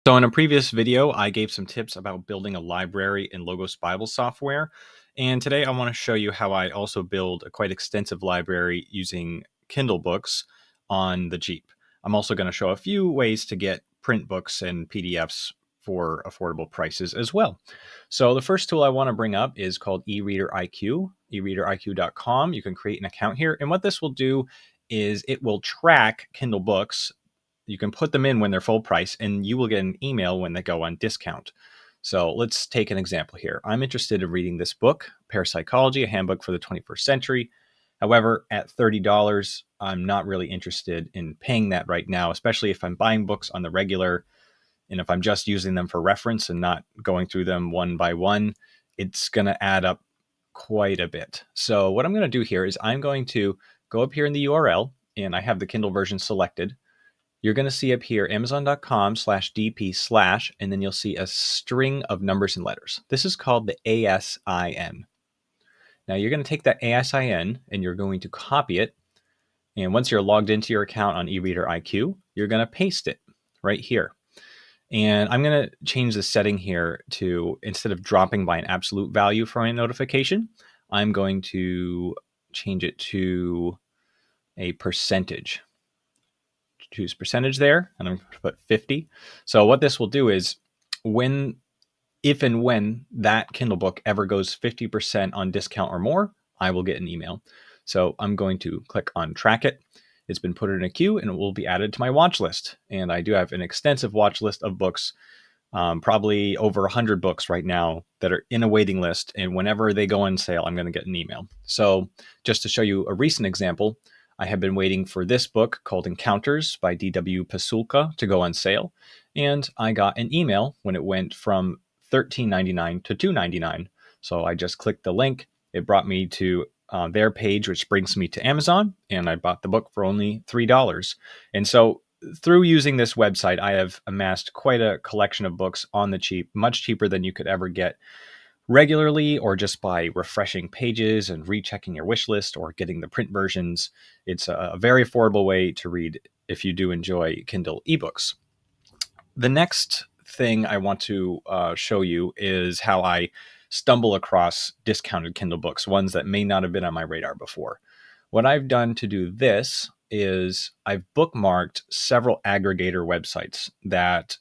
So in a previous video, I gave some tips about building a library in Logos Bible software. And today I want to show you how I also build a quite extensive library using Kindle books on the cheap. I'm also going to show a few ways to get print books and PDFs for affordable prices as well. So the first tool I want to bring up is called eReader IQ, eReaderIQ.com. You can create an account here. And what this will do is it will track Kindle books. You can put them in when they're full price, and you will get an email when they go on discount. So let's take an example here. I'm interested in reading this book, Parapsychology, a handbook for the 21st century. However, at $30, I'm not really interested in paying that right now, especially if I'm buying books on the regular and if I'm just using them for reference and not going through them one by one. It's going to add up quite a bit. So what I'm going to do here is I'm going to go up here in the URL, and I have the Kindle version selected. You're going to see up here amazon.com/dp/ and then you'll see a string of numbers and letters. This is called the ASIN. Now you're going to take that ASIN and you're going to copy it. And once you're logged into your account on eReader IQ, you're going to paste it right here. And I'm going to change the setting here to, instead of dropping by an absolute value for my notification, I'm going to change it to a percentage. Choose percentage there, and I'm going to put 50. So what this will do is if and when that Kindle book ever goes 50% on discount or more, I will get an email. So I'm going to click on track it. It's been put in a queue and it will be added to my watch list. And I do have an extensive watch list of books, probably over 100 books right now that are in a waiting list. And whenever they go on sale, I'm going to get an email. So just to show you a recent example, I have been waiting for this book called Encounters by D.W. Pasulka to go on sale. And I got an email when it went from $13.99 to $2.99. So I just clicked the link. It brought me to their page, which brings me to Amazon. And I bought the book for only $3. And so through using this website, I have amassed quite a collection of books on the cheap, much cheaper than you could ever get regularly or just by refreshing pages and rechecking your wish list or getting the print versions. It's a very affordable way to read if you do enjoy Kindle ebooks. The next thing I want to show you is how I stumble across discounted Kindle books, ones that may not have been on my radar before. What I've done to do this is I've bookmarked several aggregator websites that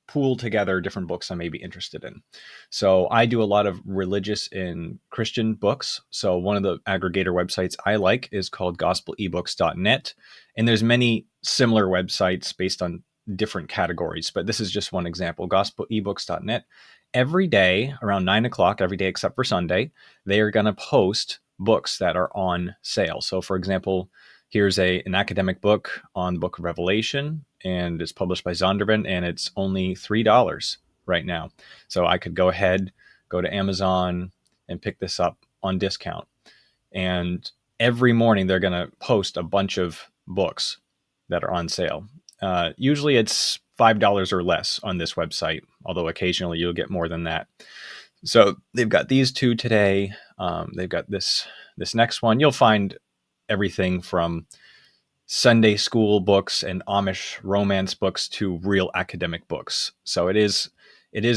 pool together different books I may be interested in. So I do a lot of religious and Christian books. So one of the aggregator websites I like is called gospelebooks.net. And there's many similar websites based on different categories, but this is just one example, gospelebooks.net. Every day around 9 o'clock, every day except for Sunday, they are going to post books that are on sale. So for example, here's an academic book on the book of Revelation, and it's published by Zondervan, and it's only $3 right now. So I could go ahead, go to Amazon, and pick this up on discount. And every morning they're going to post a bunch of books that are on sale. Usually it's $5 or less on this website, although occasionally you'll get more than that. So they've got these two today. They've got this next one. You'll find everything from Sunday school books and Amish romance books to real academic books. So it is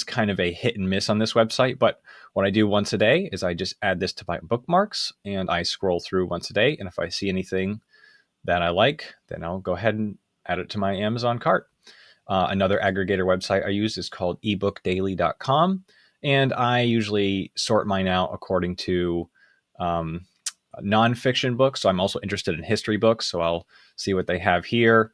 kind of a hit and miss on this website. But what I do once a day is I just add this to my bookmarks and I scroll through once a day. And if I see anything that I like, then I'll go ahead and add it to my Amazon cart. Another aggregator website I use is called ebookdaily.com. And I usually sort mine out according to nonfiction books. So I'm also interested in history books. So I'll see what they have here.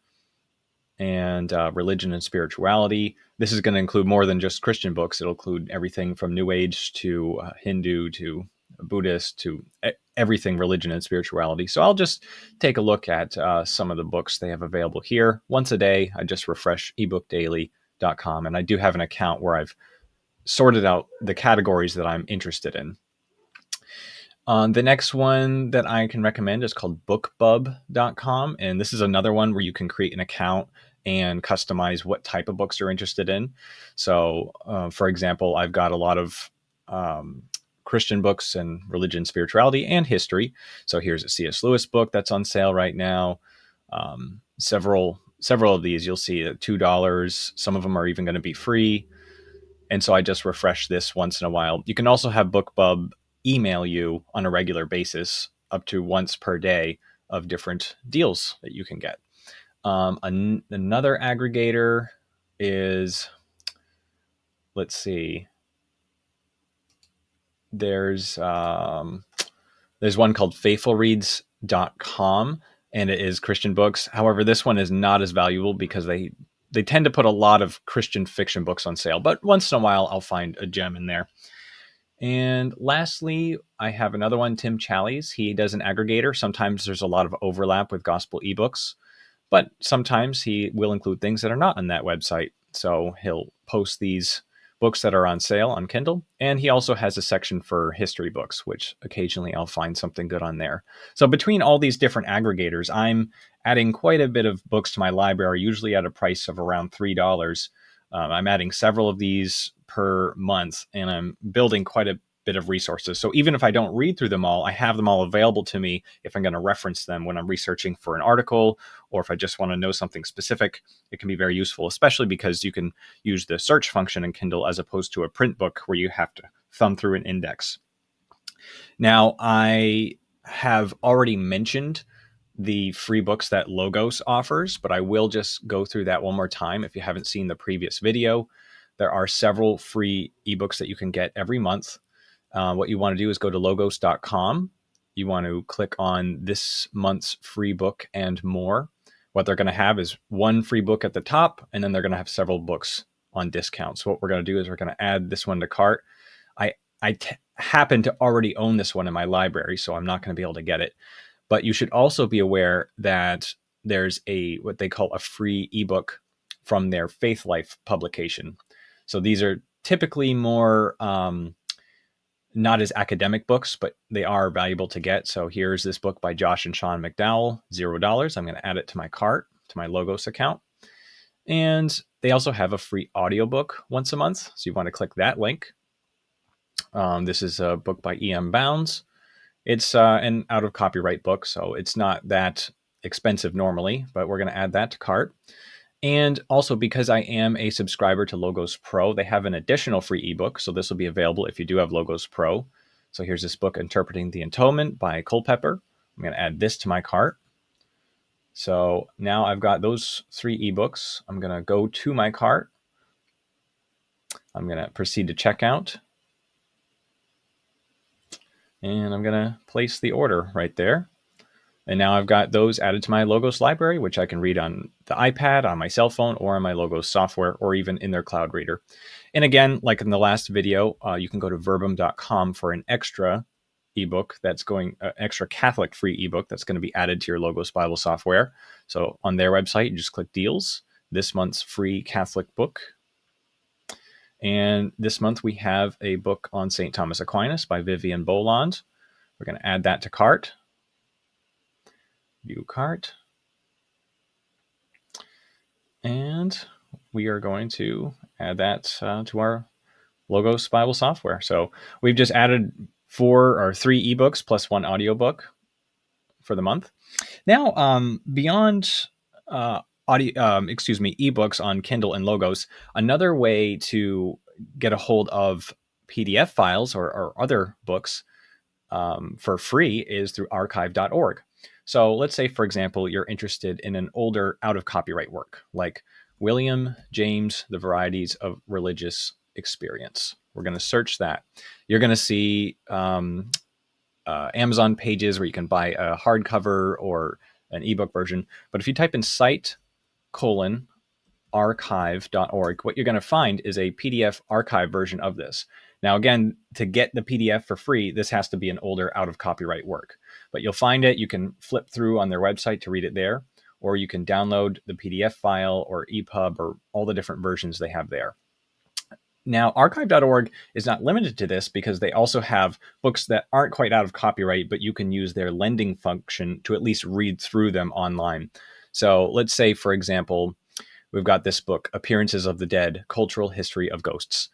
And religion and spirituality. This is going to include more than just Christian books. It'll include everything from New Age to Hindu to Buddhist to everything religion and spirituality. So I'll just take a look at some of the books they have available here. Once a day, I just refresh ebookdaily.com. And I do have an account where I've sorted out the categories that I'm interested in. The next one that I can recommend is called bookbub.com. And this is another one where you can create an account and customize what type of books you're interested in. So, for example, I've got a lot of Christian books and religion, spirituality, and history. So here's a C.S. Lewis book that's on sale right now. Several several of these you'll see at $2. Some of them are even going to be free. And so I just refresh this once in a while. You can also have BookBub email you on a regular basis up to once per day of different deals that you can get. Another aggregator is, let's see, there's one called faithfulreads.com, and it is Christian books. However, this one is not as valuable because they tend to put a lot of Christian fiction books on sale, but once in a while I'll find a gem in there. And lastly, I have another one, Tim Challies. He does an aggregator. Sometimes there's a lot of overlap with gospel ebooks, but sometimes he will include things that are not on that website. So he'll post these books that are on sale on Kindle. And he also has a section for history books, which occasionally I'll find something good on there. So between all these different aggregators, I'm adding quite a bit of books to my library, usually at a price of around $3. I'm adding several of these per month, and I'm building quite a bit of resources. So even if I don't read through them all, I have them all available to me if I'm going to reference them when I'm researching for an article, or if I just want to know something specific. It can be very useful, especially because you can use the search function in Kindle as opposed to a print book where you have to thumb through an index. Now, I have already mentioned the free books that Logos offers, but I will just go through that one more time if you haven't seen the previous video. There are several free ebooks that you can get every month. What you want to do is go to logos.com. You want to click on this month's free book and more. What they're going to have is one free book at the top, and then they're going to have several books on discount. So what we're going to do is we're going to add this one to cart. I happen to already own this one in my library, so I'm not going to be able to get it. But you should also be aware that there's what they call a free ebook from their Faith Life publication. So these are typically more not as academic books, but they are valuable to get. So here's this book by Josh and Sean McDowell, $0. I'm going to add it to my cart, to my Logos account. And they also have a free audiobook once a month. So you want to click that link. This is a book by E.M. Bounds. It's an out of copyright book, so it's not that expensive normally, but we're going to add that to cart. And also, because I am a subscriber to Logos Pro, they have an additional free ebook. So this will be available if you do have Logos Pro. So here's this book, Interpreting the Atonement by Culpepper. I'm going to add this to my cart. So now I've got those 3 ebooks. I'm going to go to my cart. I'm going to proceed to checkout. And I'm going to place the order right there. And now I've got those added to my Logos library, which I can read on the iPad, on my cell phone, or on my Logos software, or even in their cloud reader. And again, like in the last video, you can go to verbum.com for an extra ebook that's going, extra Catholic free ebook that's going to be added to your Logos Bible software. So on their website, you just click deals, this month's free Catholic book. And this month we have a book on St. Thomas Aquinas by Vivian Boland. We're going to add that to cart. View cart. And we are going to add that to our Logos Bible software. So we've just added 3 ebooks plus 1 audiobook for the month. Now, beyond ebooks on Kindle and Logos, another way to get a hold of PDF files or other books for free is through archive.org. So let's say, for example, you're interested in an older out of copyright work like William James, The Varieties of Religious Experience. We're going to search that. You're going to see Amazon pages where you can buy a hardcover or an ebook version. But if you type in site:/archive.org, what you're going to find is a PDF archive version of this. Now, again, to get the PDF for free, this has to be an older out of copyright work. But you'll find it. You can flip through on their website to read it there, or you can download the PDF file or EPUB or all the different versions they have there. Now, archive.org is not limited to this because they also have books that aren't quite out of copyright, but you can use their lending function to at least read through them online. So let's say, for example, we've got this book, Appearances of the Dead, Cultural History of Ghosts.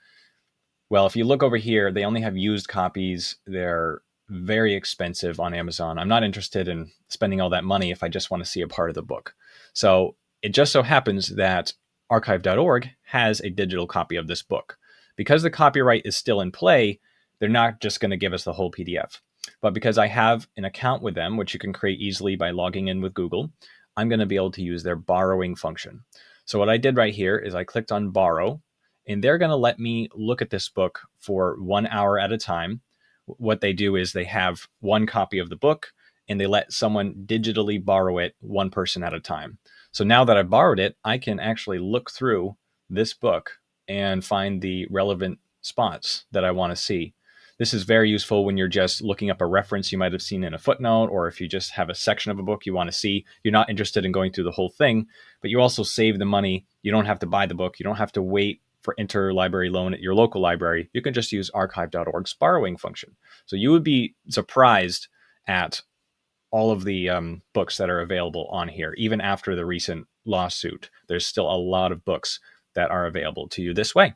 Well, if you look over here, they only have used copies. They're very expensive on Amazon. I'm not interested in spending all that money if I just want to see a part of the book. So It just so happens that archive.org has a digital copy of this book. Because the copyright is still in play, they're not just going to give us the whole PDF. But because I have an account with them, which you can create easily by logging in with Google, I'm going to be able to use their borrowing function. So what I did right here is I clicked on borrow, and they're going to let me look at this book for 1 hour at a time. What they do is they have one copy of the book, and they let someone digitally borrow it, one person at a time. So now that I've borrowed it, I can actually look through this book and find the relevant spots that I want to see. This is very useful when you're just looking up a reference you might have seen in a footnote, or if you just have a section of a book you want to see. You're not interested in going through the whole thing, but you also save the money. You don't have to buy the book. You don't have to wait for interlibrary loan at your local library. You can just use archive.org's borrowing function. So you would be surprised at all of the books that are available on here. Even after the recent lawsuit, there's still a lot of books that are available to you this way.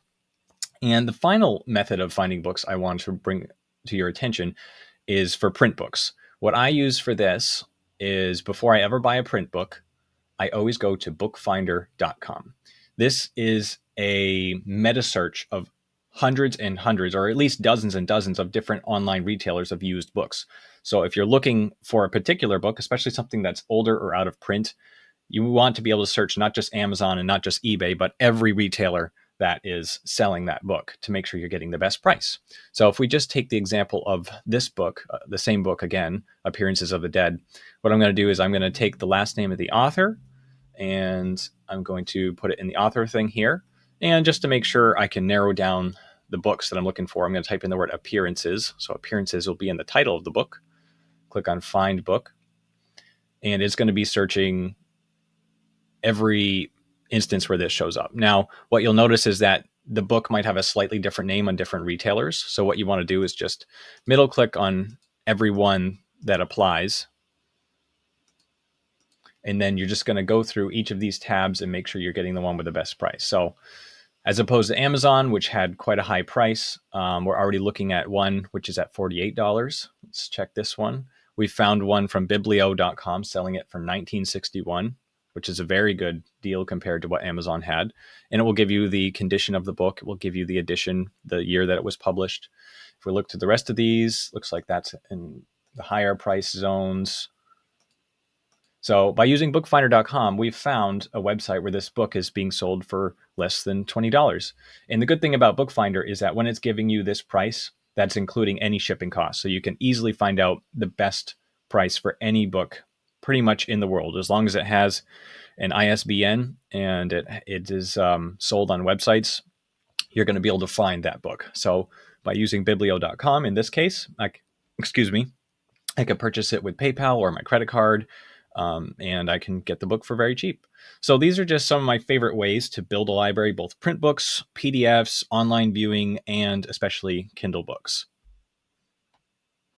And the final method of finding books I want to bring to your attention is for print books. What I use for this is, before I ever buy a print book, I always go to bookfinder.com. This is a meta search of hundreds and hundreds, or at least dozens and dozens of different online retailers of used books. So if you're looking for a particular book, especially something that's older or out of print, you want to be able to search not just Amazon and not just eBay, but every retailer that is selling that book to make sure you're getting the best price. So if we just take the example of this book, the same book again, Appearances of the Dead, what I'm going to do is I'm going to take the last name of the author, and I'm going to put it in the author thing here. And just to make sure I can narrow down the books that I'm looking for, I'm going to type in the word appearances. So appearances will be in the title of the book. Click on find book, and it's going to be searching every instance where this shows up. Now, what you'll notice is that the book might have a slightly different name on different retailers. So what you want to do is just middle click on every one that applies. And then you're just going to go through each of these tabs and make sure you're getting the one with the best price. So as opposed to Amazon, which had quite a high price, we're already looking at one which is at $48. Let's check this one. We found one from biblio.com selling it for $19.61, which is a very good deal compared to what Amazon had. And it will give you the condition of the book. It will give you the edition, the year that it was published. If we look to the rest of these, looks like that's in the higher price zones. So by using bookfinder.com, we've found a website where this book is being sold for less than $20. And the good thing about Bookfinder is that when it's giving you this price, that's including any shipping costs. So you can easily find out the best price for any book pretty much in the world. As long as it has an ISBN and it is sold on websites, you're going to be able to find that book. So by using biblio.com, in this case, I could purchase it with PayPal or my credit card, and I can get the book for very cheap. So these are just some of my favorite ways to build a library, both print books, PDFs, online viewing, and especially Kindle books.